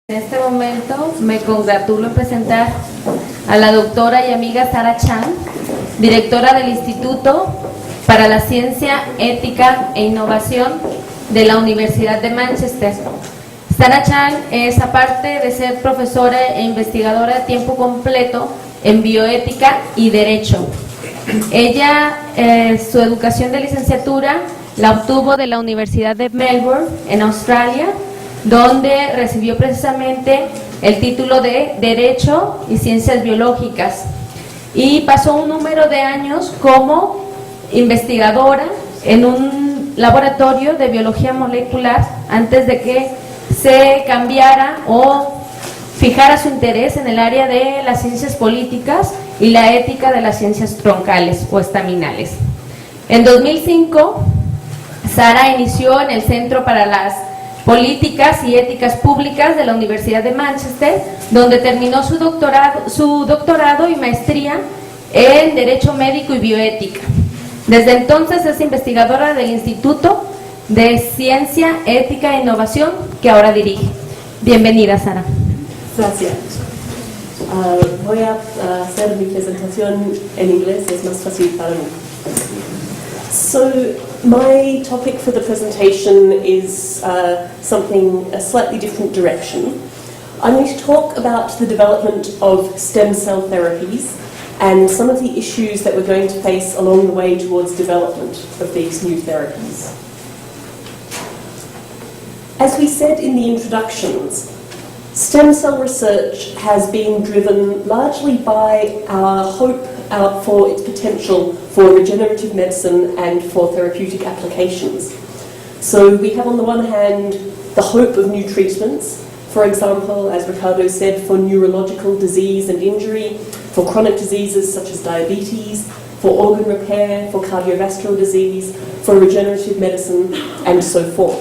En este momento me congratulo en presentar a la doctora y amiga Sara Chan, directora del Instituto para la Ciencia, Ética e Innovación de la Universidad de Manchester. Sara Chan es, aparte de ser profesora e investigadora de tiempo completo en bioética y derecho. Ella, su educación de licenciatura la obtuvo de la Universidad de Melbourne, en Australia, donde recibió precisamente el título de Derecho y Ciencias Biológicas, y pasó un número de años como investigadora en un laboratorio de biología molecular antes de que se cambiara o fijara su interés en el área de las ciencias políticas y la ética de las ciencias troncales o estaminales. En 2005, Sara inició en el Centro para las Políticas y Éticas Públicas de la Universidad de Manchester, donde terminó su doctorado y maestría en Derecho Médico y Bioética. Desde entonces es investigadora del Instituto de Ciencia, Ética e Innovación, que ahora dirige. Bienvenida, Sara. Gracias. Voy a hacer mi presentación en inglés, es más fácil para mí. So, my topic for the presentation is a slightly different direction. I'm going to talk about the development of stem cell therapies and some of the issues that we're going to face along the way towards development of these new therapies. As we said in the introductions, stem cell research has been driven largely by our hope for its potential for regenerative medicine and for therapeutic applications. So we have on the one hand the hope of new treatments, for example, as Ricardo said, for neurological disease and injury, for chronic diseases such as diabetes, for organ repair, for cardiovascular disease, for regenerative medicine, and so forth.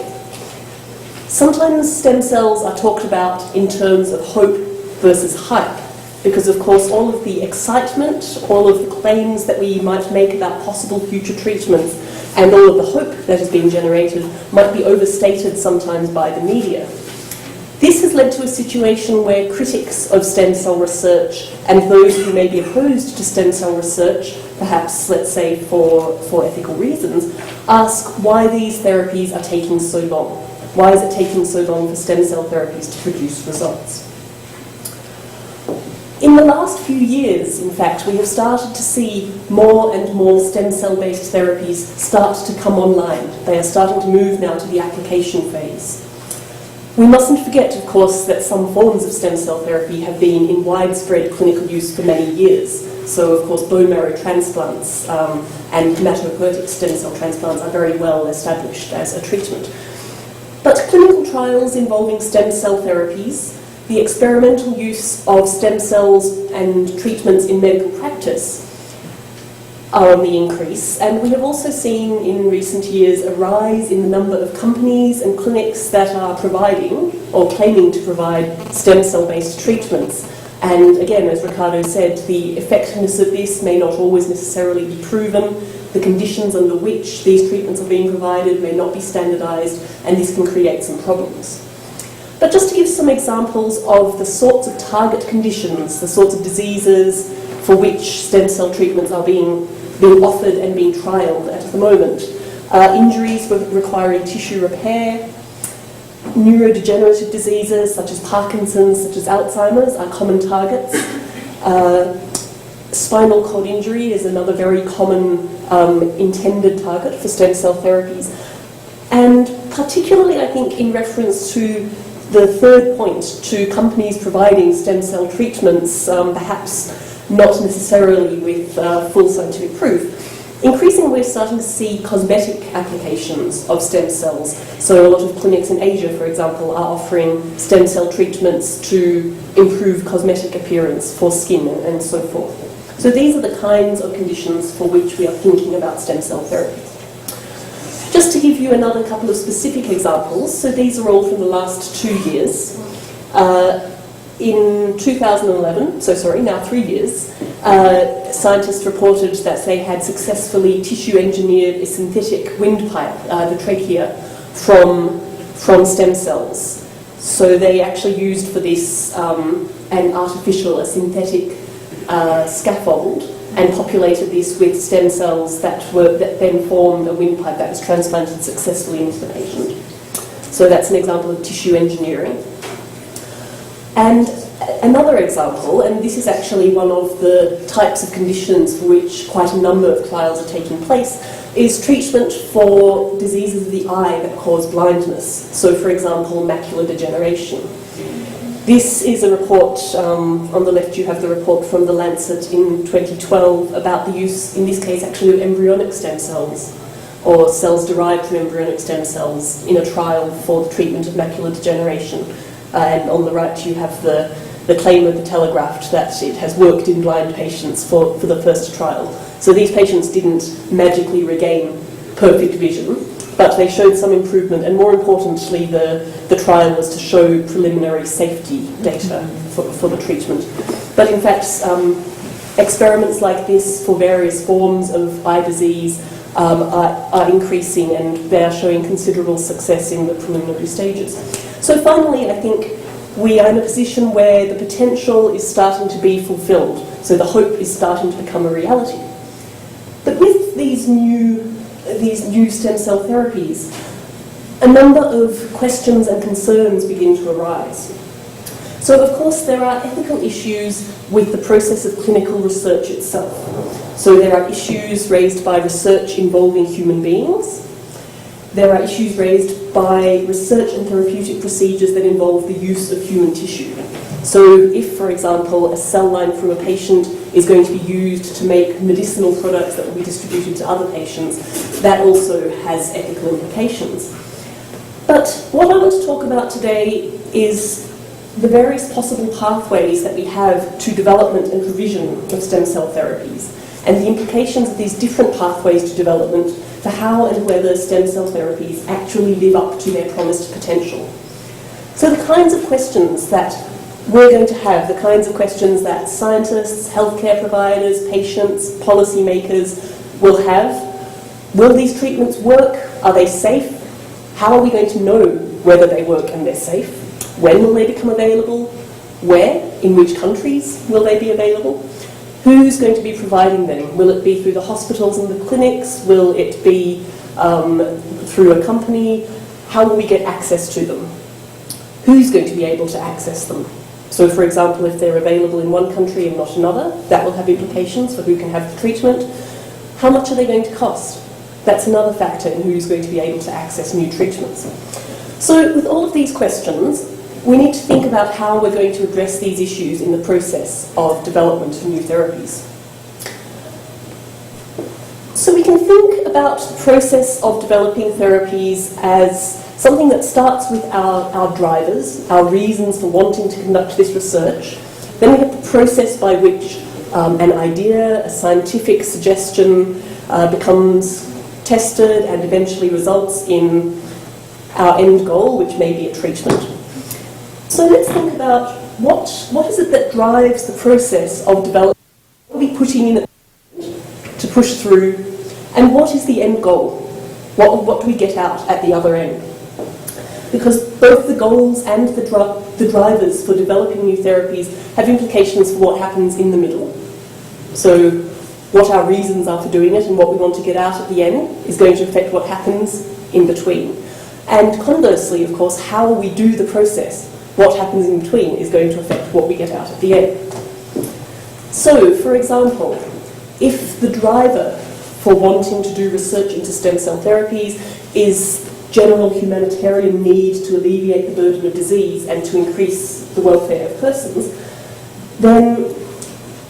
Sometimes stem cells are talked about in terms of hope versus hype, because of course all of the excitement, all of the claims that we might make about possible future treatments, and all of the hope that has been generated might be overstated sometimes by the media. This has led to a situation where critics of stem cell research and those who may be opposed to stem cell research, perhaps let's say for ethical reasons, ask why these therapies are taking so long. Why is it taking so long for stem cell therapies to produce results? In the last few years, in fact, we have started to see more and more stem cell-based therapies start to come online. They are starting to move now to the application phase. We mustn't forget, of course, that some forms of stem cell therapy have been in widespread clinical use for many years. So, of course, bone marrow transplants and hematopoietic stem cell transplants are very well established as a treatment. But clinical trials involving stem cell therapies, the experimental use of stem cells and treatments in medical practice are on the increase, and we have also seen in recent years a rise in the number of companies and clinics that are providing or claiming to provide stem cell-based treatments. And again, as Ricardo said, the effectiveness of this may not always necessarily be proven. The conditions under which these treatments are being provided may not be standardized, and this can create some problems. But just to give some examples of the sorts of target conditions, the sorts of diseases for which stem cell treatments are being offered and being trialled at the moment. Injuries requiring tissue repair, neurodegenerative diseases such as Parkinson's, such as Alzheimer's are common targets. Spinal cord injury is another very common intended target for stem cell therapies. And particularly, I think, in reference to the third point, to companies providing stem cell treatments, perhaps not necessarily with full scientific proof, increasingly we're starting to see cosmetic applications of stem cells. So a lot of clinics in Asia, for example, are offering stem cell treatments to improve cosmetic appearance for skin and so forth. So these are the kinds of conditions for which we are thinking about stem cell therapy. Just to give you another couple of specific examples, so these are all from the last 2 years. In 2011, now 3 years, scientists reported that they had successfully tissue-engineered a synthetic windpipe, the trachea, from stem cells. So they actually used for this an artificial, a synthetic scaffold, and populated this with stem cells that then formed a windpipe that was transplanted successfully into the patient. So that's an example of tissue engineering. And another example, and this is actually one of the types of conditions for which quite a number of trials are taking place, is treatment for diseases of the eye that cause blindness. So, for example, macular degeneration. This is a report, on the left you have the report from The Lancet in 2012 about the use, in this case actually, of embryonic stem cells, or cells derived from embryonic stem cells in a trial for the treatment of macular degeneration. And on the right you have the claim of the Telegraph that it has worked in blind patients for the first trial. So these patients didn't magically regain perfect vision, but they showed some improvement, and more importantly the trial was to show preliminary safety data for the treatment. But in fact, experiments like this for various forms of eye disease are increasing, and they are showing considerable success in the preliminary stages. So finally, I think we are in a position where the potential is starting to be fulfilled, so the hope is starting to become a reality. But with these new stem cell therapies, a number of questions and concerns begin to arise. So of course there are ethical issues with the process of clinical research itself. So there are issues raised by research involving human beings. There are issues raised by research and therapeutic procedures that involve the use of human tissue. So if, for example, a cell line from a patient is going to be used to make medicinal products that will be distributed to other patients, that also has ethical implications. But what I want to talk about today is the various possible pathways that we have to development and provision of stem cell therapies, and the implications of these different pathways to development for how and whether stem cell therapies actually live up to their promised potential. So the kinds of questions that we're going to have, the kinds of questions that scientists, healthcare providers, patients, policymakers will have. Will these treatments work? Are they safe? How are we going to know whether they work and they're safe? When will they become available? Where? In which countries will they be available? Who's going to be providing them? Will it be through the hospitals and the clinics? Will it be through a company? How will we get access to them? Who's going to be able to access them? So, for example, if they're available in one country and not another, that will have implications for who can have the treatment. How much are they going to cost? That's another factor in who's going to be able to access new treatments. So, with all of these questions, we need to think about how we're going to address these issues in the process of development of new therapies. So we can think about the process of developing therapies as something that starts with our drivers, our reasons for wanting to conduct this research. Then we have the process by which an idea, a scientific suggestion becomes tested and eventually results in our end goal, which may be a treatment. So let's think about what is it that drives the process of development, what are we putting in to push through, and what is the end goal? What do we get out at the other end? Because both the goals and the drivers for developing new therapies have implications for what happens in the middle. So what our reasons are for doing it and what we want to get out at the end is going to affect what happens in between. And conversely, of course, how we do the process, what happens in between, is going to affect what we get out at the end. So, for example, if the driver for wanting to do research into stem cell therapies is general humanitarian need to alleviate the burden of disease and to increase the welfare of persons, then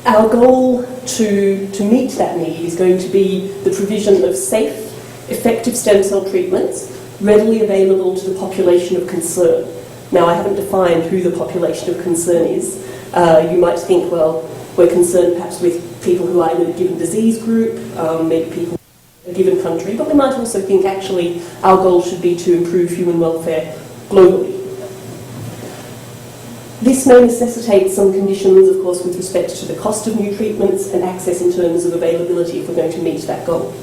our goal to meet that need is going to be the provision of safe, effective stem cell treatments readily available to the population of concern. Now, I haven't defined who the population of concern is. You might think, well, we're concerned perhaps with people who are in a given disease group, maybe people in a given country, but we might also think actually our goal should be to improve human welfare globally. This may necessitate some conditions, of course, with respect to the cost of new treatments and access in terms of availability if we're going to meet that goal.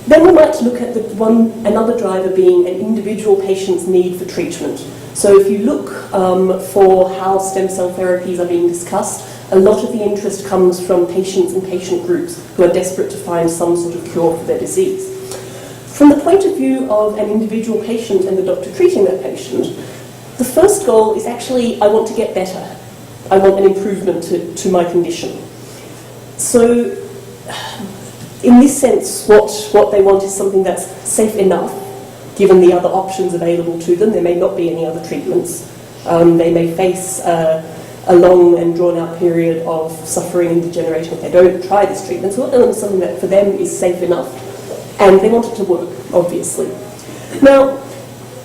Then we might look at another driver being an individual patient's need for treatment. So if you look for how stem cell therapies are being discussed, a lot of the interest comes from patients and patient groups who are desperate to find some sort of cure for their disease. From the point of view of an individual patient and the doctor treating that patient, the first goal is actually, I want to get better. I want an improvement to my condition. So, in this sense, what they want is something that's safe enough, given the other options available to them. There may not be any other treatments. They may face a long and drawn-out period of suffering and degeneration if they don't try this treatment. So what they want is something that for them is safe enough, and they want it to work, obviously. Now,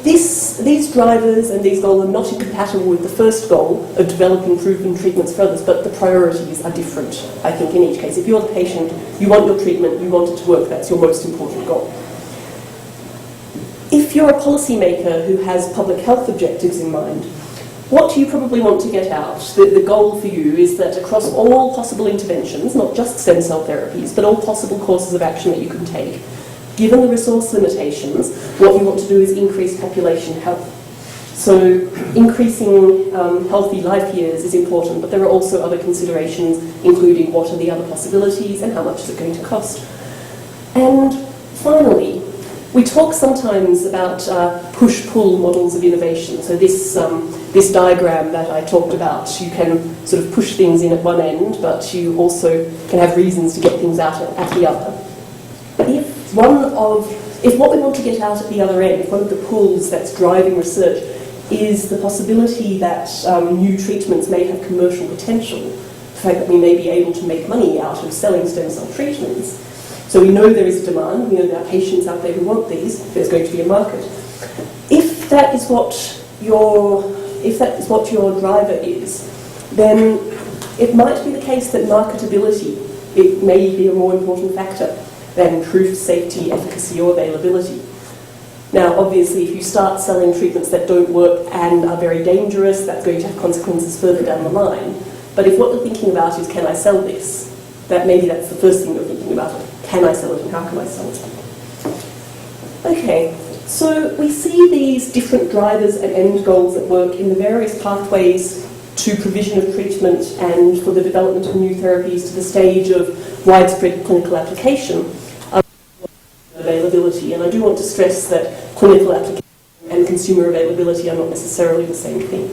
these drivers and these goals are not incompatible with the first goal of developing proven treatments for others, but the priorities are different, I think, in each case. If you're the patient, you want your treatment, you want it to work, that's your most important goal. If you're a policymaker who has public health objectives in mind, what you probably want to get out, the goal for you is that across all possible interventions, not just stem cell therapies, but all possible courses of action that you can take, given the resource limitations, what you want to do is increase population health. So increasing healthy life years is important, but there are also other considerations, including what are the other possibilities and how much is it going to cost. And finally, we talk sometimes about push-pull models of innovation. So this diagram that I talked about, you can sort of push things in at one end, but you also can have reasons to get things out at the other. If what we want to get out at the other end, if one of the pulls that's driving research is the possibility that new treatments may have commercial potential, the fact that we may be able to make money out of selling stem cell treatments. So we know there is a demand, we know there are patients out there who want these, there's going to be a market. If that is what your driver is, then it might be the case that marketability, it may be a more important factor than proof, safety, efficacy or availability. Now obviously if you start selling treatments that don't work and are very dangerous, that's going to have consequences further down the line. But if what you're thinking about is, can I sell this? Maybe that's the first thing you're thinking about. Can I sell it and how can I sell it? Okay, so we see these different drivers and end goals at work in the various pathways to provision of treatment and for the development of new therapies to the stage of widespread clinical application of availability. And I do want to stress that clinical application and consumer availability are not necessarily the same thing.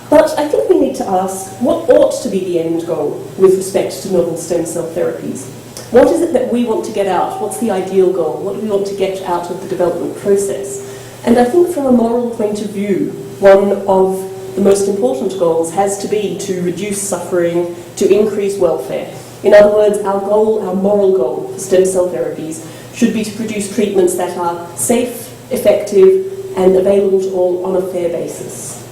But I think we need to ask, what ought to be the end goal with respect to novel stem cell therapies? What is it that we want to get out? What's the ideal goal? What do we want to get out of the development process? And I think from a moral point of view, one of the most important goals has to be to reduce suffering, to increase welfare. In other words, our goal, our moral goal for stem cell therapies should be to produce treatments that are safe, effective, and available to all on a fair basis.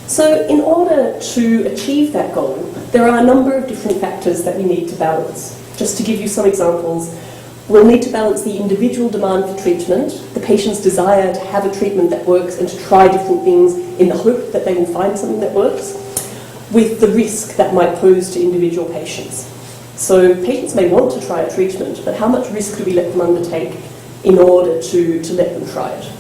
So in order to achieve that goal, there are a number of different factors that we need to balance. Just to give you some examples, we'll need to balance the individual demand for treatment, the patient's desire to have a treatment that works and to try different things in the hope that they will find something that works, with the risk that might pose to individual patients. So patients may want to try a treatment, but how much risk do we let them undertake in order to let them try it?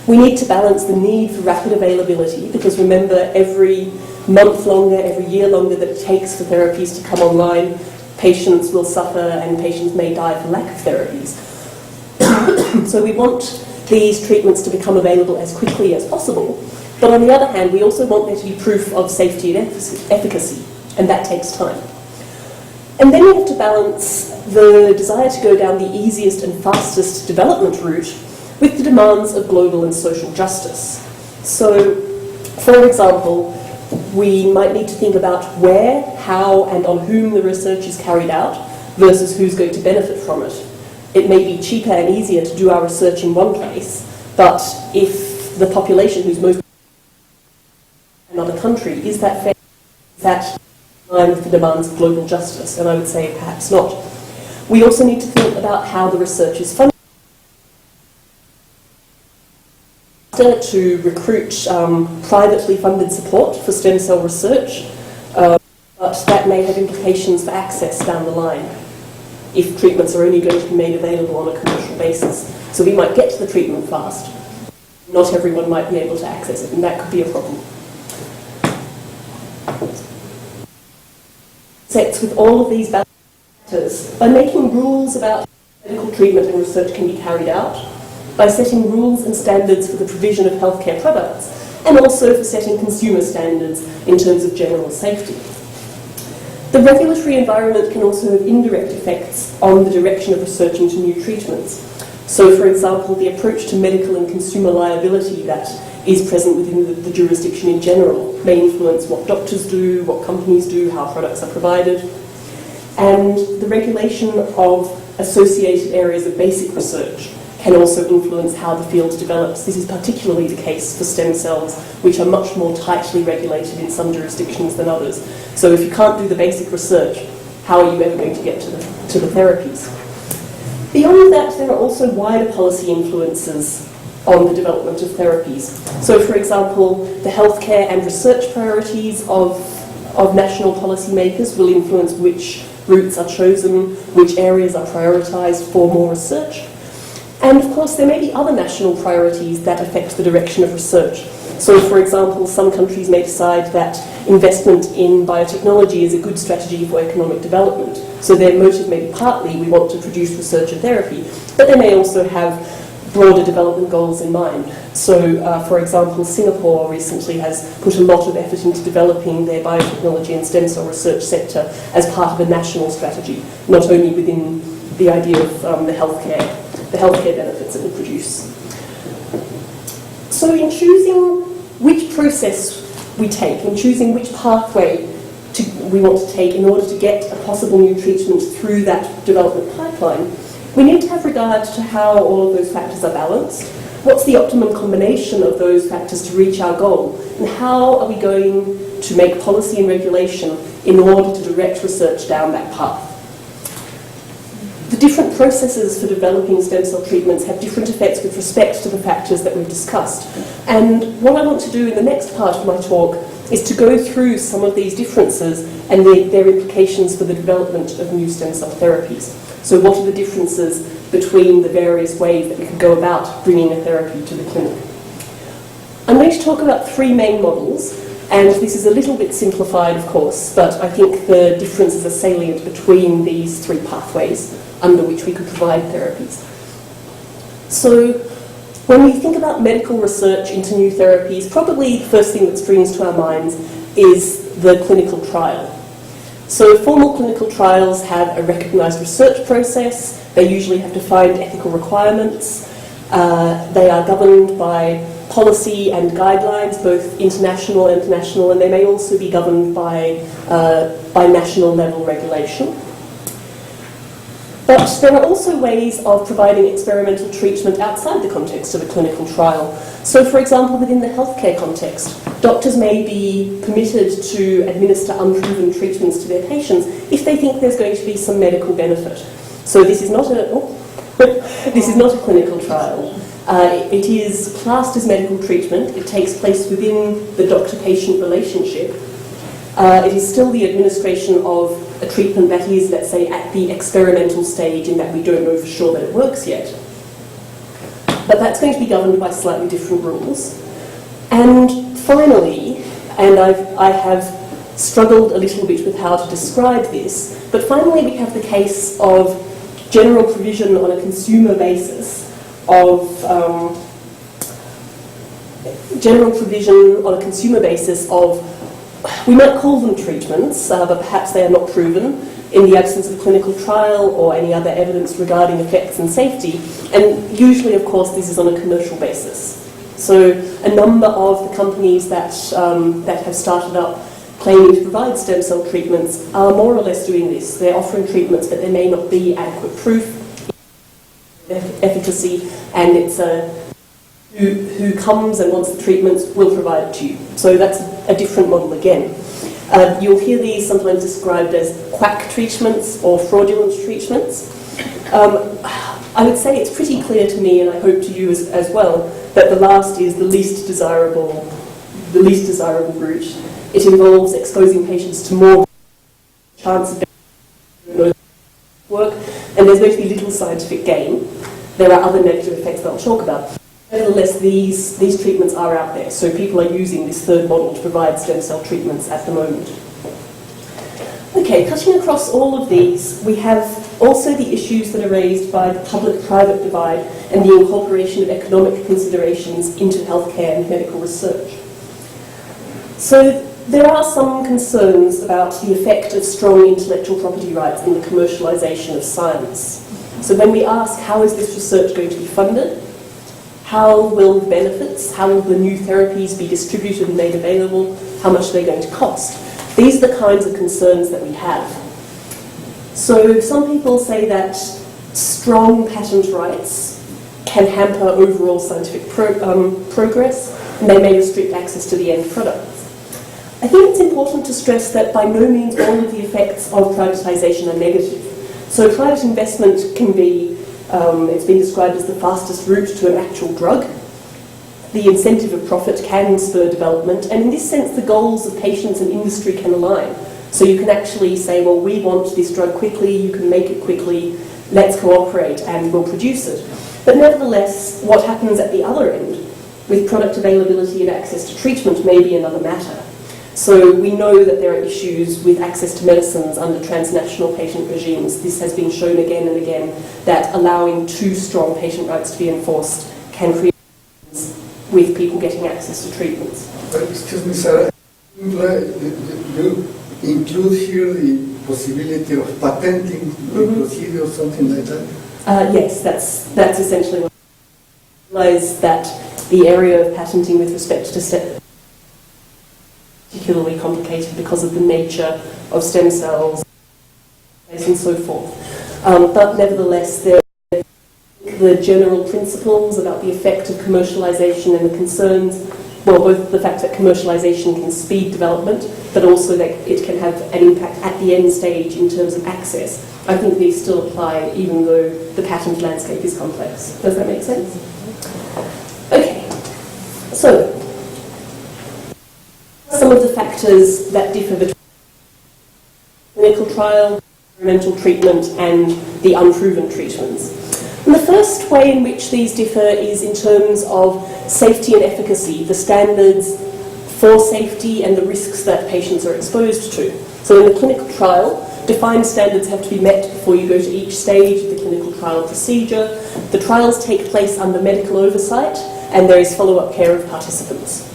We need to balance the need for rapid availability, because remember, every month longer, every year longer that it takes for therapies to come online, patients will suffer and patients may die for lack of therapies. So we want these treatments to become available as quickly as possible, but on the other hand, we also want there to be proof of safety and efficacy, and that takes time. And then we have to balance the desire to go down the easiest and fastest development route with the demands of global and social justice. So, for example, we might need to think about where, how, and on whom the research is carried out versus who's going to benefit from it. It may be cheaper and easier to do our research in one place, but if the population who's most in another country, is that fair? Is that in line with the demands of global justice? And I would say perhaps not. We also need to think about how the research is funded. To recruit privately funded support for stem cell research, but that may have implications for access down the line. if treatments are only going to be made available on a commercial basis. So we might get to the treatment fast. Not everyone might be able to access it, and that could be a problem. Sets with all of these factors by making rules about how medical treatment and research can be carried out, by setting rules and standards for the provision of healthcare products, and also for setting consumer standards in terms of general safety. The regulatory environment can also have indirect effects on the direction of research into new treatments. So, for example, the approach to medical and consumer liability that is present within the jurisdiction in general may influence what doctors do, what companies do, how products are provided. And the regulation of associated areas of basic research can also influence how the field develops. This is particularly the case for stem cells, which are much more tightly regulated in some jurisdictions than others. So if you can't do the basic research, how are you ever going to get to the therapies? Beyond that, there are also wider policy influences on the development of therapies. So, for example, the healthcare and research priorities of national policymakers will influence which routes are chosen, which areas are prioritised for more research. And of course, there may be other national priorities that affect the direction of research. So, for example, some countries may decide that investment in biotechnology is a good strategy for economic development. So their motive may be partly we want to produce research and therapy, but they may also have broader development goals in mind. So, for example, Singapore recently has put a lot of effort into developing their biotechnology and stem cell research sector as part of a national strategy, not only within the idea of the healthcare benefits it will produce. So in choosing which process we take, in choosing which pathway we want to take in order to get a possible new treatment through that development pipeline, we need to have regard to how all of those factors are balanced, what's the optimum combination of those factors to reach our goal, and how are we going to make policy and regulation in order to direct research down that path. The different processes for developing stem cell treatments have different effects with respect to the factors that we've discussed. And what I want to do in the next part of my talk is to go through some of these differences and their implications for the development of new stem cell therapies. So what are the differences between the various ways that we could go about bringing a therapy to the clinic? I'm going to talk about three main models, and this is a little bit simplified, of course, but I think the differences are salient between these three pathways under which we could provide therapies. So when we think about medical research into new therapies, probably the first thing that springs to our minds is the clinical trial. So formal clinical trials have a recognised research process. They usually have defined ethical requirements. They are governed by policy and guidelines, both international and national, and they may also be governed by national level regulation. But there are also ways of providing experimental treatment outside the context of a clinical trial. So, for example, within the healthcare context, doctors may be permitted to administer unproven treatments to their patients if they think there's going to be some medical benefit. So this is not a clinical trial. It is classed as medical treatment. It takes place within the doctor-patient relationship. It is still the administration of a treatment that is, let's say, at the experimental stage in that we don't know for sure that it works yet. But that's going to be governed by slightly different rules. And finally, and I have struggled a little bit with how to describe this, but finally we have the case of general provision on a consumer basis of we might call them treatments, but perhaps they are not proven in the absence of a clinical trial or any other evidence regarding effects and safety. And usually, of course, this is on a commercial basis. So a number of the companies that have started up claiming to provide stem cell treatments are more or less doing this. They're offering treatments, but there may not be adequate proof of efficacy, and it's who comes and wants the treatments will provide it to you. So that's a different model again. You'll hear these sometimes described as quack treatments or fraudulent treatments. I would say it's pretty clear to me, and I hope to you as well, that the last is the least desirable route. It involves exposing patients to more chance of work. and there's going to be little scientific gain. There are other negative effects that I'll talk about. Nevertheless, these treatments are out there, so people are using this third model to provide stem cell treatments at the moment. Okay, cutting across all of these, we have also the issues that are raised by the public-private divide and the incorporation of economic considerations into healthcare and medical research. So there are some concerns about the effect of strong intellectual property rights in the commercialisation of science. So when we ask how is this research going to be funded, how will the benefits, how will the new therapies be distributed and made available, how much are they going to cost? These are the kinds of concerns that we have. So some people say that strong patent rights can hamper overall scientific progress, and they may restrict access to the end products. I think it's important to stress that by no means all of the effects of privatisation are negative. So private investment can be, it's been described as the fastest route to an actual drug. The incentive of profit can spur development, and in this sense the goals of patients and industry can align. So you can actually say, well, we want this drug quickly, you can make it quickly, let's cooperate and we'll produce it. But nevertheless, what happens at the other end, with product availability and access to treatment, may be another matter. So we know that there are issues with access to medicines under transnational patent regimes. This has been shown again and again, that allowing too strong patient rights to be enforced can create with people getting access to treatments. Excuse me, Sarah, you include here the possibility of patenting the procedure or something like that? Yes, that's essentially what I realize, that the area of patenting with respect to stem particularly complicated because of the nature of stem cells and so forth. But nevertheless, the general principles about the effect of commercialisation and the concerns, well, both the fact that commercialisation can speed development, but also that it can have an impact at the end stage in terms of access. I think these still apply even though the patent landscape is complex. Does that make sense? Okay, so some of the factors that differ between clinical trial, experimental treatment, and the unproven treatments. And the first way in which these differ is in terms of safety and efficacy, the standards for safety and the risks that patients are exposed to. So in the clinical trial, defined standards have to be met before you go to each stage of the clinical trial procedure. The trials take place under medical oversight, and there is follow-up care of participants.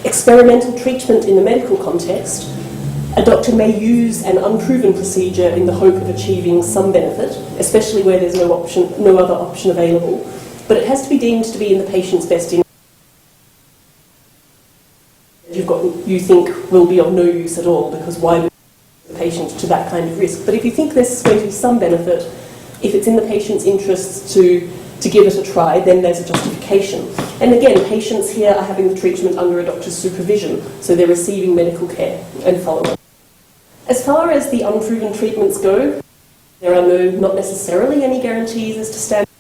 Experimental treatment in the medical context, a doctor may use an unproven procedure in the hope of achieving some benefit, especially where there's no other option available, but it has to be deemed to be in the patient's best interest. You think will be of no use at all, because why would the patient to that kind of risk? But if you think there's going to be some benefit, if it's in the patient's interests to give it a try, then there's a justification. And again, patients here are having the treatment under a doctor's supervision, so they're receiving medical care and follow-up. As far as the unproven treatments go, there are not necessarily any guarantees as to standards,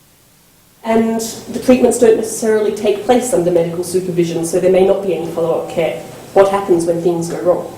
and the treatments don't necessarily take place under medical supervision, so there may not be any follow-up care. What happens when things go wrong?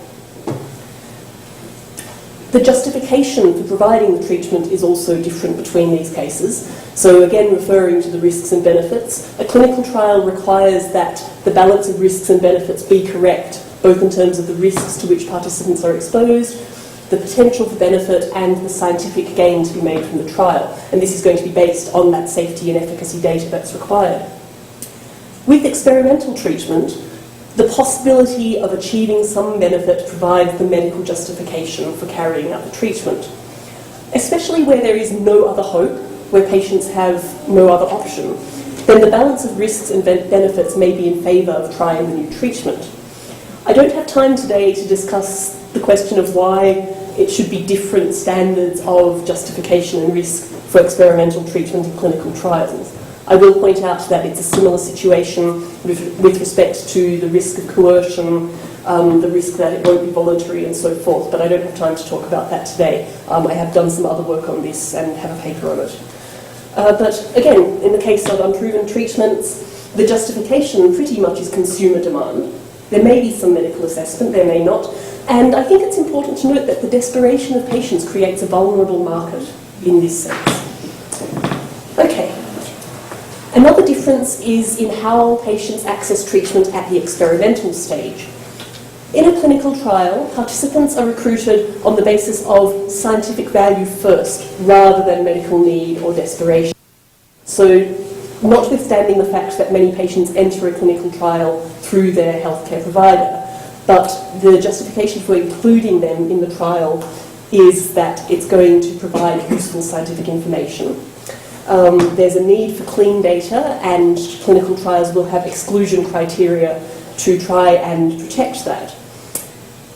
The justification for providing the treatment is also different between these cases. So again, referring to the risks and benefits, a clinical trial requires that the balance of risks and benefits be correct, both in terms of the risks to which participants are exposed, the potential for benefit, and the scientific gain to be made from the trial. And this is going to be based on that safety and efficacy data that's required. With experimental treatment, the possibility of achieving some benefit provides the medical justification for carrying out the treatment, especially where there is no other hope, where patients have no other option. Then the balance of risks and benefits may be in favour of trying the new treatment. I don't have time today to discuss the question of why it should be different standards of justification and risk for experimental treatment and clinical trials. I will point out that it's a similar situation with respect to the risk of coercion, the risk that it won't be voluntary and so forth, but I don't have time to talk about that today. I have done some other work on this and have a paper on it. But again, in the case of unproven treatments, the justification pretty much is consumer demand. There may be some medical assessment, there may not, and I think it's important to note that the desperation of patients creates a vulnerable market. in this sense. Okay. Another difference is in how patients access treatment at the experimental stage. In a clinical trial, participants are recruited on the basis of scientific value first, rather than medical need or desperation. So, notwithstanding the fact that many patients enter a clinical trial through their healthcare provider, but the justification for including them in the trial is that it's going to provide useful scientific information. There's a need for clean data, and clinical trials will have exclusion criteria to try and protect that.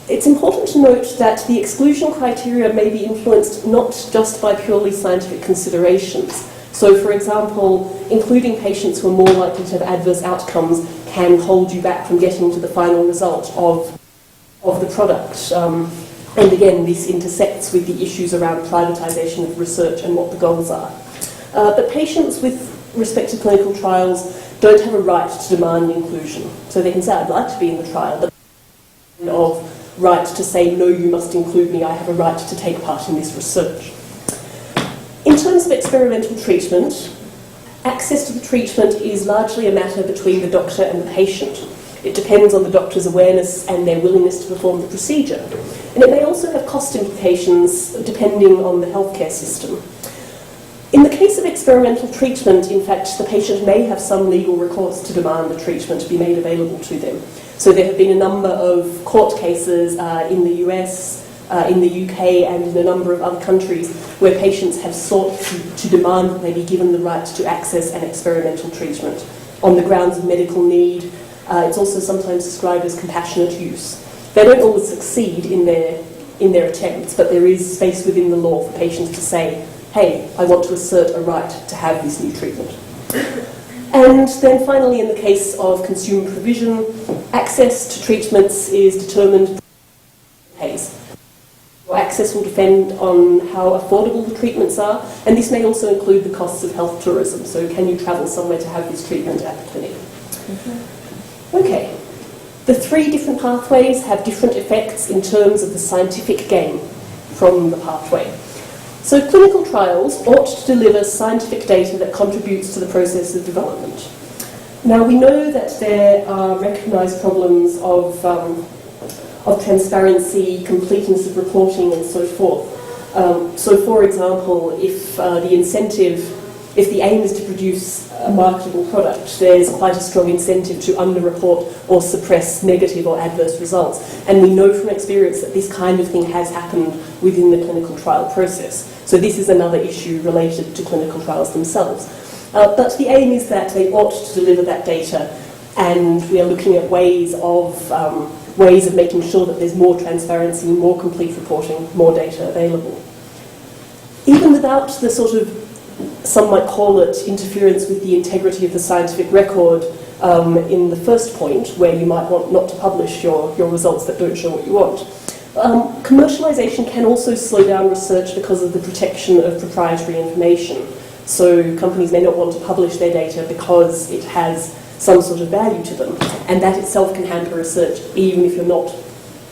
It's important to note that the exclusion criteria may be influenced not just by purely scientific considerations. So, for example, including patients who are more likely to have adverse outcomes can hold you back from getting to the final result of the product. And again, this intersects with the issues around privatisation of research and what the goals are. But patients with respect to clinical trials don't have a right to demand inclusion. So they can say, I'd like to be in the trial, but of right to say, no, you must include me, I have a right to take part in this research. In terms of experimental treatment, access to the treatment is largely a matter between the doctor and the patient. It depends on the doctor's awareness and their willingness to perform the procedure. And it may also have cost implications depending on the healthcare system. In the case of experimental treatment, in fact, the patient may have some legal recourse to demand the treatment to be made available to them. So there have been a number of court cases in the US, in the UK, and in a number of other countries where patients have sought to demand that they be given the right to access an experimental treatment on the grounds of medical need. It's also sometimes described as compassionate use. They don't always succeed in their attempts, but there is space within the law for patients to say, hey, I want to assert a right to have this new treatment. And then finally, in the case of consumer provision, access to treatments is determined by pays. Access will depend on how affordable the treatments are, and this may also include the costs of health tourism. So can you travel somewhere to have this treatment at the clinic? Okay. The three different pathways have different effects in terms of the scientific gain from the pathway. So clinical trials ought to deliver scientific data that contributes to the process of development. Now, we know that there are recognised problems of transparency, completeness of reporting, and so forth. So, for example, if the aim is to produce a marketable product, there's quite a strong incentive to underreport or suppress negative or adverse results. And we know from experience that this kind of thing has happened within the clinical trial process. So this is another issue related to clinical trials themselves. But the aim is that they ought to deliver that data, and we are looking at ways of making sure that there's more transparency, more complete reporting, more data available. Even without the sort of, some might call it, interference with the integrity of the scientific record in the first point, where you might want not to publish your results that don't show what you want. Commercialization can also slow down research because of the protection of proprietary information. So companies may not want to publish their data because it has some sort of value to them, and that itself can hamper research, even if you're not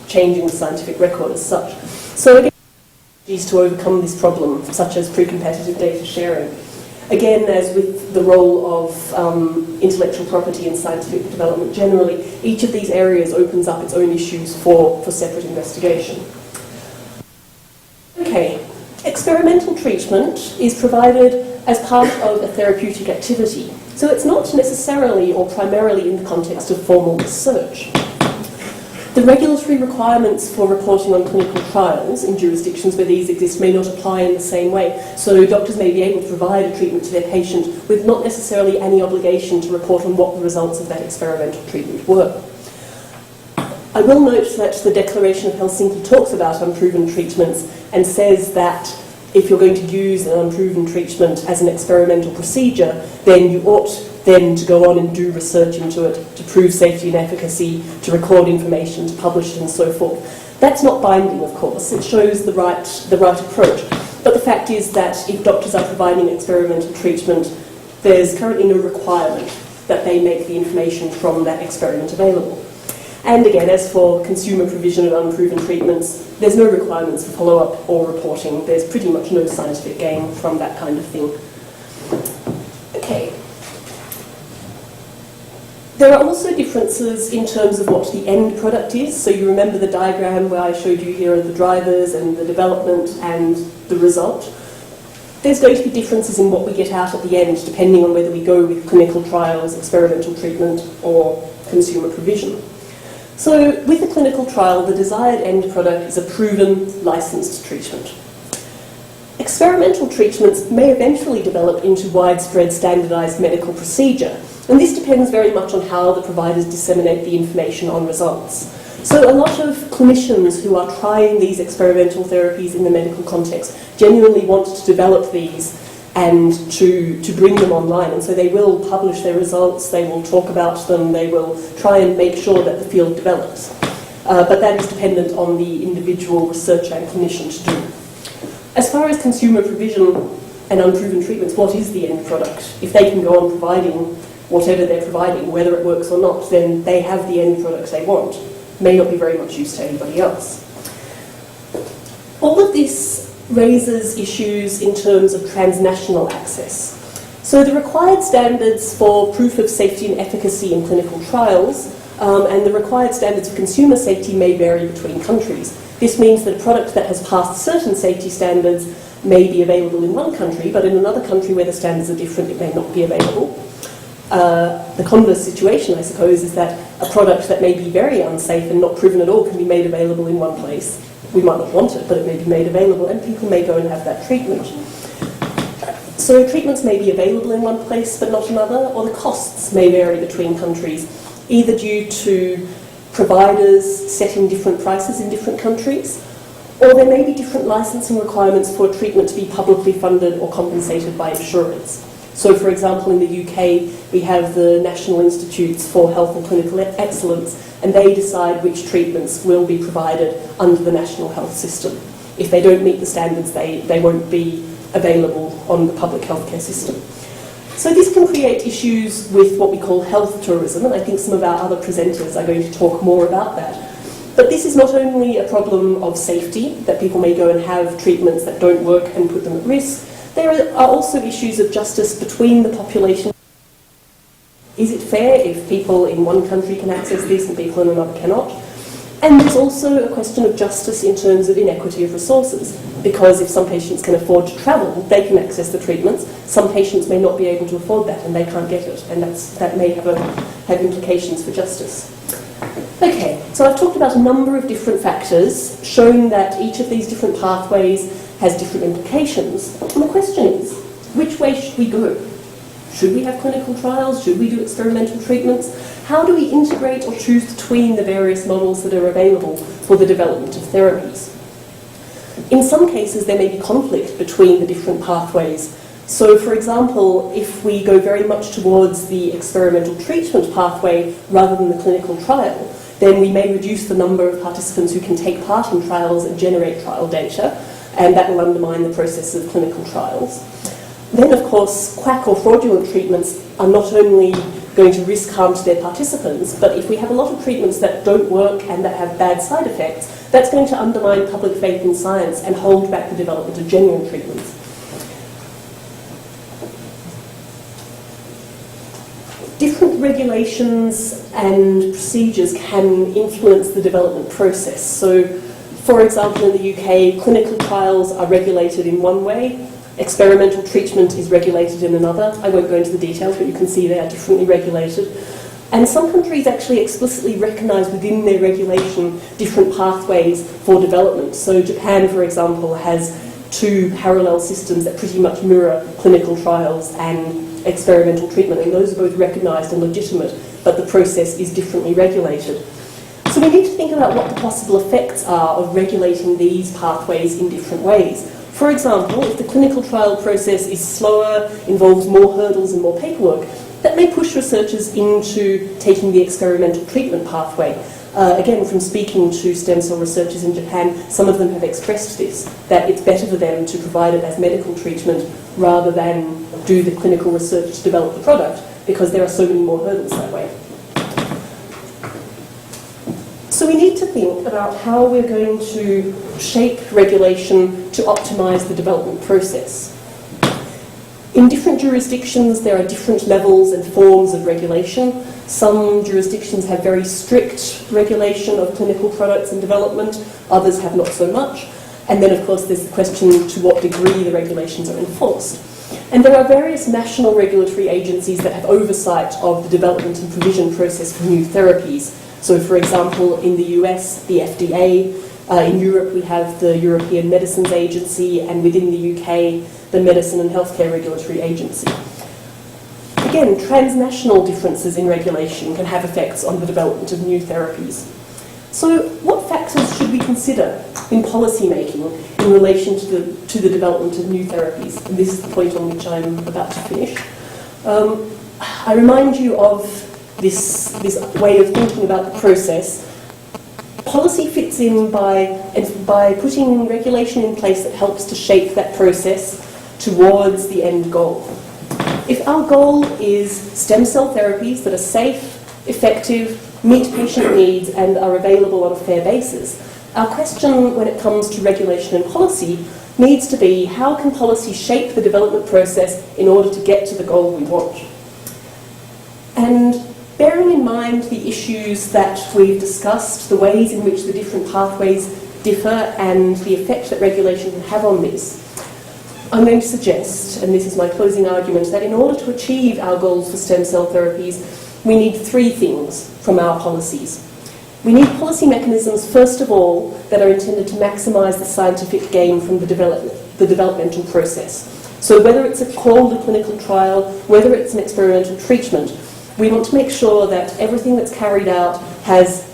changing the scientific record as such. So again, strategies to overcome this problem, such as pre-competitive data sharing. Again, as with the role of intellectual property in scientific development generally, each of these areas opens up its own issues for separate investigation. Okay, experimental treatment is provided as part of a therapeutic activity. So it's not necessarily or primarily in the context of formal research. The regulatory requirements for reporting on clinical trials in jurisdictions where these exist may not apply in the same way. So doctors may be able to provide a treatment to their patient with not necessarily any obligation to report on what the results of that experimental treatment were. I will note that the Declaration of Helsinki talks about unproven treatments and says that if you're going to use an unproven treatment as an experimental procedure, then you ought then to go on and do research into it, to prove safety and efficacy, to record information, to publish it, and so forth. That's not binding, of course. It shows the right approach. But the fact is that if doctors are providing experimental treatment, there's currently no requirement that they make the information from that experiment available. And again, as for consumer provision of unproven treatments, there's no requirements for follow-up or reporting. There's pretty much no scientific gain from that kind of thing. Okay. There are also differences in terms of what the end product is. So you remember the diagram where I showed you here are the drivers and the development and the result. There's going to be differences in what we get out at the end, depending on whether we go with clinical trials, experimental treatment, or consumer provision. So with a clinical trial, the desired end product is a proven, licensed treatment. Experimental treatments may eventually develop into widespread standardized medical procedure, and this depends very much on how the providers disseminate the information on results. So a lot of clinicians who are trying these experimental therapies in the medical context genuinely want to develop these and to bring them online, and so they will publish their results, they will talk about them, they will try and make sure that the field develops. But that is dependent on the individual researcher and clinician to do. As far as consumer provision and unproven treatments, what is the end product? If they can go on providing whatever they're providing, whether it works or not, then they have the end product they want. May not be very much use to anybody else. All of this raises issues in terms of transnational access. So the required standards for proof of safety and efficacy in clinical trials and the required standards for consumer safety may vary between countries. This means that a product that has passed certain safety standards may be available in one country, but in another country where the standards are different, it may not be available. The converse situation, I suppose, is that a product that may be very unsafe and not proven at all can be made available in one place. We might not want it, but it may be made available, and people may go and have that treatment. So treatments may be available in one place but not another, or the costs may vary between countries, either due to providers setting different prices in different countries, or there may be different licensing requirements for a treatment to be publicly funded or compensated by insurance. So, for example, in the UK, we have the National Institutes for Health and Clinical Excellence, and they decide which treatments will be provided under the national health system. If they don't meet the standards, they won't be available on the public healthcare system. So this can create issues with what we call health tourism, and I think some of our other presenters are going to talk more about that. But this is not only a problem of safety, that people may go and have treatments that don't work and put them at risk. There are also issues of justice between the population. Is it fair if people in one country can access this and people in another cannot? And there's also a question of justice in terms of inequity of resources, because if some patients can afford to travel, they can access the treatments. Some patients may not be able to afford that and they can't get it, and that may have implications for justice. Okay, so I've talked about a number of different factors, showing that each of these different pathways has different implications. And the question is, which way should we go? Should we have clinical trials? Should we do experimental treatments? How do we integrate or choose between the various models that are available for the development of therapies? In some cases, there may be conflict between the different pathways. So, for example, if we go very much towards the experimental treatment pathway rather than the clinical trial, then we may reduce the number of participants who can take part in trials and generate trial data, and that will undermine the process of clinical trials. Then, of course, quack or fraudulent treatments are not only going to risk harm to their participants, but if we have a lot of treatments that don't work and that have bad side effects, that's going to undermine public faith in science and hold back the development of genuine treatments. Different regulations and procedures can influence the development process. So, for example, in the UK, clinical trials are regulated in one way, experimental treatment is regulated in another. I won't go into the details, but you can see they are differently regulated. And some countries actually explicitly recognise within their regulation different pathways for development. So Japan, for example, has two parallel systems that pretty much mirror clinical trials and experimental treatment, and those are both recognised and legitimate, but the process is differently regulated. So we need to think about what the possible effects are of regulating these pathways in different ways. For example, if the clinical trial process is slower, involves more hurdles and more paperwork, that may push researchers into taking the experimental treatment pathway. Again, from speaking to stem cell researchers in Japan, some of them have expressed this, that it's better for them to provide it as medical treatment rather than do the clinical research to develop the product, because there are so many more hurdles that way. So we need to think about how we're going to shape regulation to optimise the development process. In different jurisdictions, there are different levels and forms of regulation. Some jurisdictions have very strict regulation of clinical products and development, others have not so much. And then, of course, there's the question to what degree the regulations are enforced. And there are various national regulatory agencies that have oversight of the development and provision process for new therapies. So, for example, in the US, the FDA, in Europe we have the European Medicines Agency, and within the UK, the Medicine and Healthcare Regulatory Agency. Again, transnational differences in regulation can have effects on the development of new therapies. So what factors should we consider in policy making in relation to the development of new therapies? And this is the point on which I'm about to finish. I remind you of this way of thinking about the process. Policy fits in by putting regulation in place that helps to shape that process towards the end goal. If our goal is stem cell therapies that are safe, effective, meet patient needs and are available on a fair basis, our question when it comes to regulation and policy needs to be how can policy shape the development process in order to get to the goal we want? And bearing in mind the issues that we've discussed, the ways in which the different pathways differ and the effect that regulation can have on this, I'm going to suggest, and this is my closing argument, that in order to achieve our goals for stem cell therapies, we need three things from our policies. We need policy mechanisms, first of all, that are intended to maximise the scientific gain from the developmental process. So whether it's called a clinical trial, whether it's an experimental treatment, we want to make sure that everything that's carried out has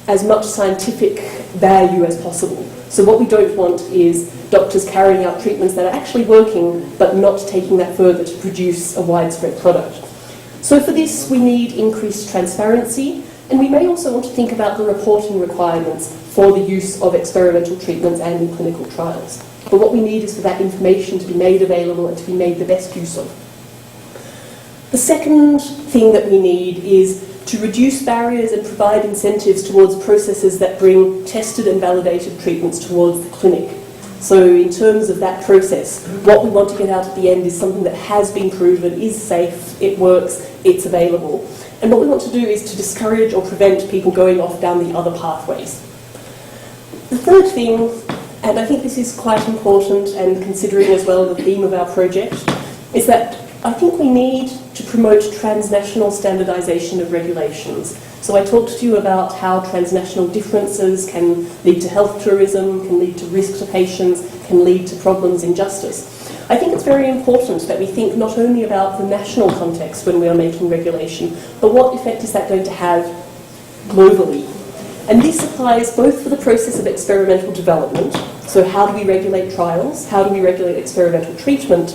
as much scientific value as possible. So what we don't want is doctors carrying out treatments that are actually working but not taking that further to produce a widespread product. So for this we need increased transparency, and we may also want to think about the reporting requirements for the use of experimental treatments and in clinical trials. But what we need is for that information to be made available and to be made the best use of. The second thing that we need is to reduce barriers and provide incentives towards processes that bring tested and validated treatments towards the clinic. So in terms of that process, what we want to get out at the end is something that has been proven, is safe, it works, it's available. And what we want to do is to discourage or prevent people going off down the other pathways. The third thing, and I think this is quite important and considering as well the theme of our project, is that I think we need to promote transnational standardisation of regulations. So I talked to you about how transnational differences can lead to health tourism, can lead to risk to patients, can lead to problems in justice. I think it's very important that we think not only about the national context when we are making regulation, but what effect is that going to have globally? And this applies both for the process of experimental development, so how do we regulate trials, how do we regulate experimental treatment,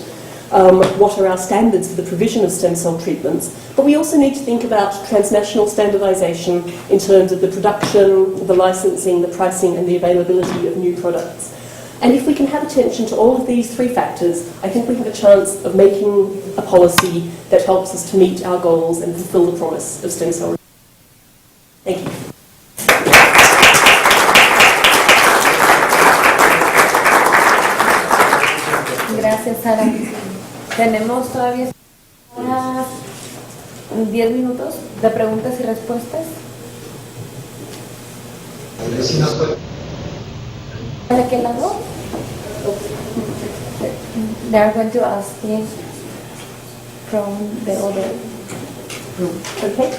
what are our standards for the provision of stem cell treatments, but we also need to think about transnational standardisation in terms of the production, the licensing, the pricing and the availability of new products. And if we can have attention to all of these three factors, I think we have a chance of making a policy that helps us to meet our goals and fulfil the promise of stem cell. Thank you. Gracias, Sara. Tenemos todavía 10 minutos de preguntas y respuestas. ¿De qué lado? They are going to ask you from the other room. Okay.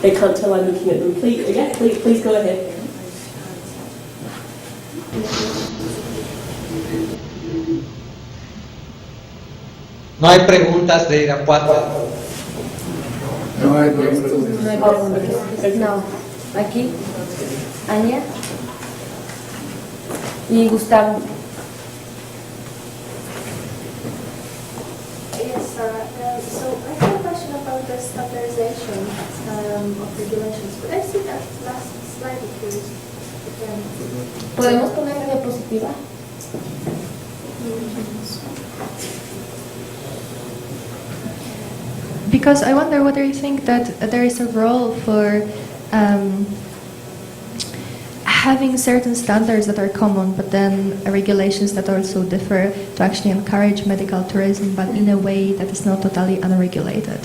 They can't tell I'm looking at them. Please go ahead. No hay preguntas de Irapuato. No hay preguntas. No, aquí, Anya y Gustavo. Yes, so I have a question about the standardization of regulations. Could I see that last slide, please? ¿Podemos poner la diapositiva? Because I wonder whether you think that there is a role for having certain standards that are common, but then regulations that also differ to actually encourage medical tourism, but in a way that is not totally unregulated.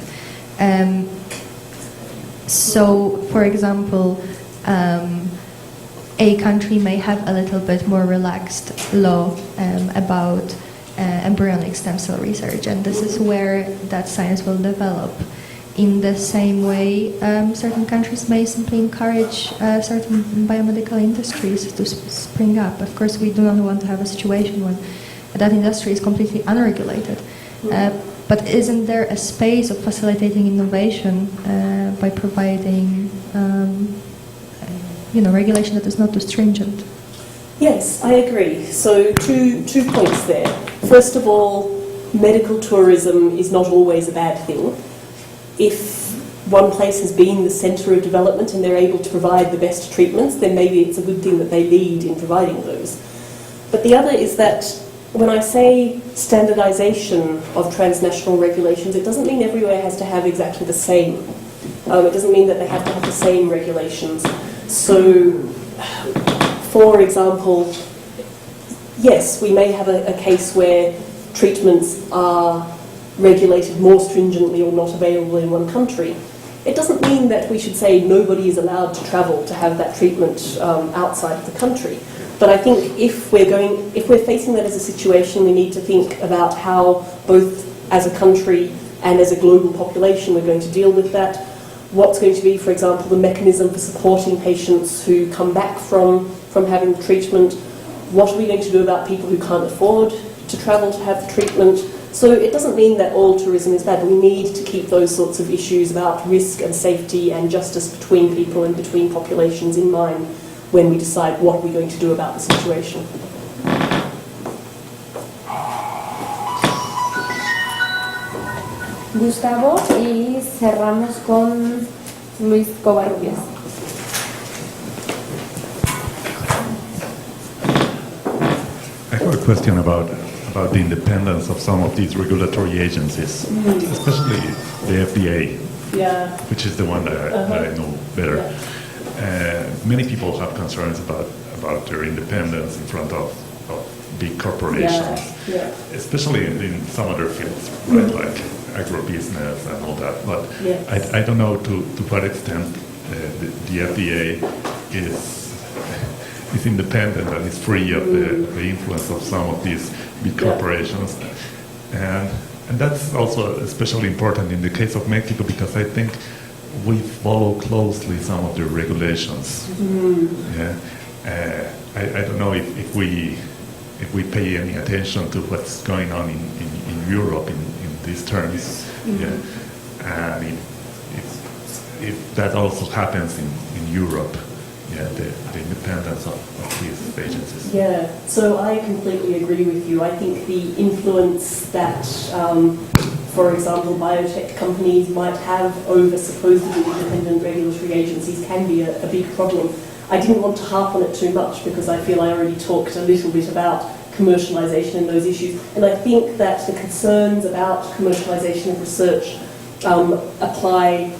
So, for example, a country may have a little bit more relaxed law about embryonic stem cell research, and this is where that science will develop. In the same way, certain countries may simply encourage certain biomedical industries to spring up. Of course, we do not want to have a situation when that industry is completely unregulated. But isn't there a space of facilitating innovation by providing, regulation that is not too stringent? Yes, I agree. So two points there. First of all, medical tourism is not always a bad thing. If one place has been the centre of development and they're able to provide the best treatments, then maybe it's a good thing that they lead in providing those. But the other is that when I say standardisation of transnational regulations, it doesn't mean everywhere has to have exactly the same. It doesn't mean that they have to have the same regulations. So, for example, yes, we may have a case where treatments are regulated more stringently or not available in one country. It doesn't mean that we should say nobody is allowed to travel to have that treatment outside of the country. But I think if we're facing that as a situation, we need to think about how both as a country and as a global population we're going to deal with that. What's going to be, for example, the mechanism for supporting patients who come back from having the treatment? What are we going to do about people who can't afford to travel to have the treatment? So it doesn't mean that all tourism is bad. We need to keep those sorts of issues about risk and safety and justice between people and between populations in mind when we decide what we're going to do about the situation. Gustavo, y cerramos con Luis Covarrubias. I have a question about the independence of some of these regulatory agencies, especially the FDA, which is the one that I know better. Many people have concerns about their independence in front of big corporations, especially in some other fields, right, like agribusiness and all that. But I don't know to what extent the FDA is independent and is free of the influence of some of these big corporations. And that's also especially important in the case of Mexico, because I think we follow closely some of the regulations. I don't know if we pay any attention to what's going on in Europe in these terms. And if that also happens in Europe, the independence of these agencies. Yeah, so I completely agree with you. I think the influence that, for example, biotech companies might have over supposedly independent regulatory agencies can be a big problem. I didn't want to harp on it too much because I feel I already talked a little bit about commercialisation and those issues. And I think that the concerns about commercialisation of research apply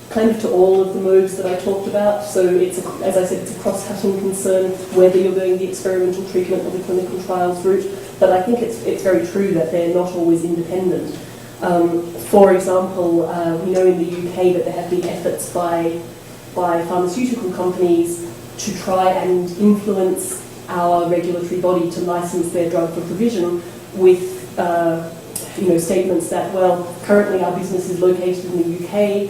kind of to all of the modes that I talked about. So it's, as I said, it's a cross-cutting concern whether you're going the experimental treatment or the clinical trials route. But I think it's very true that they're not always independent. For example, we know in the UK that there have been efforts by pharmaceutical companies to try and influence our regulatory body to license their drug for provision with statements that, well, currently our business is located in the UK.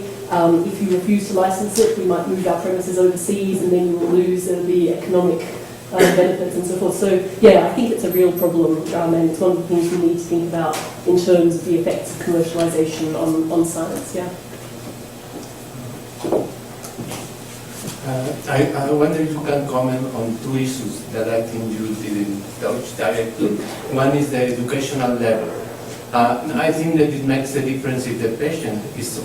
If you refuse to license it, we might move our premises overseas and then you will lose the economic benefits and so forth. So, yeah, I think it's a real problem and it's one of the things we need to think about in terms of the effects of commercialisation on science, I wonder if you can comment on two issues that I think you didn't touch directly. One is the educational level. I think that it makes a difference if the patient is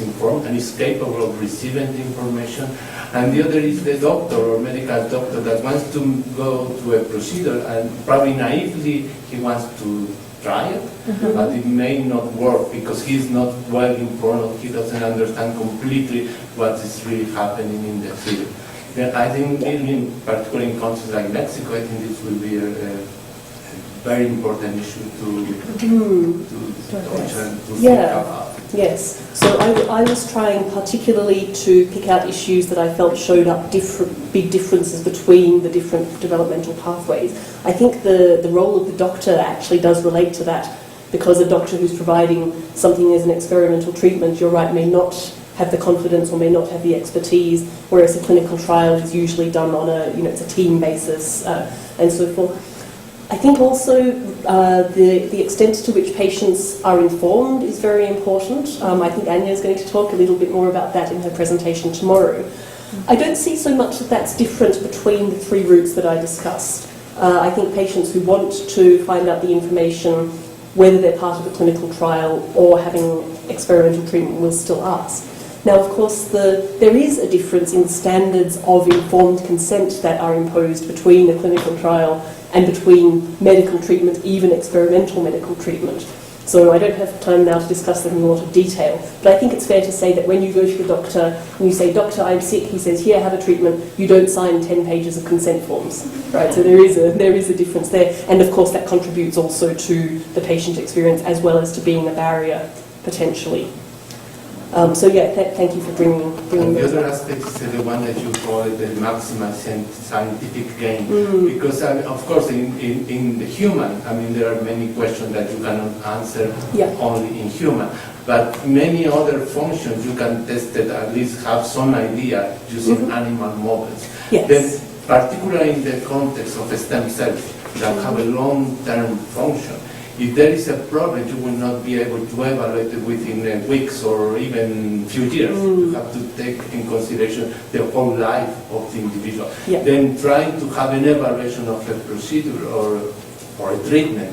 informed and is capable of receiving the information, and the other is the doctor or medical doctor that wants to go to a procedure and probably naively he wants to try it, but it may not work because he's not well informed, he doesn't understand completely what is really happening in the field. Then I think, in particular in countries like Mexico, I think this will be a very important issue to think about. Yes, so I was trying particularly to pick out issues that I felt showed up big differences between the different developmental pathways. I think the role of the doctor actually does relate to that, because a doctor who's providing something as an experimental treatment, you're right, may not have the confidence or may not have the expertise, whereas a clinical trial is usually done on it's a team basis and so forth. I think also the extent to which patients are informed is very important. I think Anya is going to talk a little bit more about that in her presentation tomorrow. I don't see so much that that's different between the three routes that I discussed. I think patients who want to find out the information, whether they're part of a clinical trial or having experimental treatment, will still ask. Now, of course, there is a difference in the standards of informed consent that are imposed between a clinical trial and between medical treatment, even experimental medical treatment. So I don't have time now to discuss them in a lot of detail, but I think it's fair to say that when you go to the doctor and you say, "Doctor, I'm sick," he says, "Here, have a treatment," you don't sign 10 pages of consent forms, right? So there is a difference there, and of course that contributes also to the patient experience as well as to being a barrier, potentially. So yeah, thank you for bringing the those other up. aspect is the one that you call it the maximal scientific gain. Because, of course, in the human, there are many questions that you cannot answer only in human. But many other functions you can test it, at least have some idea using animal models. Yes. Then, particularly in the context of stem cells that have a long-term function, if there is a problem, you will not be able to evaluate it within weeks or even few years. You have to take in consideration the whole life of the individual. Then trying to have an evaluation of a procedure or a treatment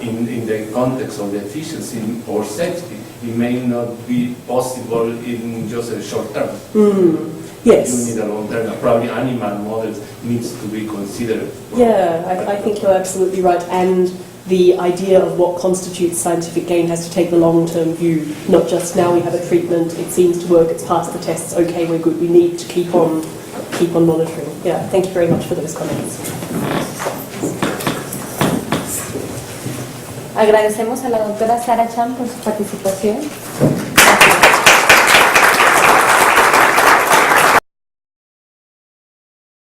in the context of the efficiency or safety, it may not be possible in just a short term. Yes. You need a long term. Probably animal models needs to be considered. Yeah, I think you're absolutely right. And the idea of what constitutes scientific gain has to take the long-term view, not just now we have a treatment, it seems to work, it's passed the tests, okay, we're good, we need to keep on monitoring. Yeah, thank you very much for those comments. Agradecemos a la doctora Sara Chan por su participación.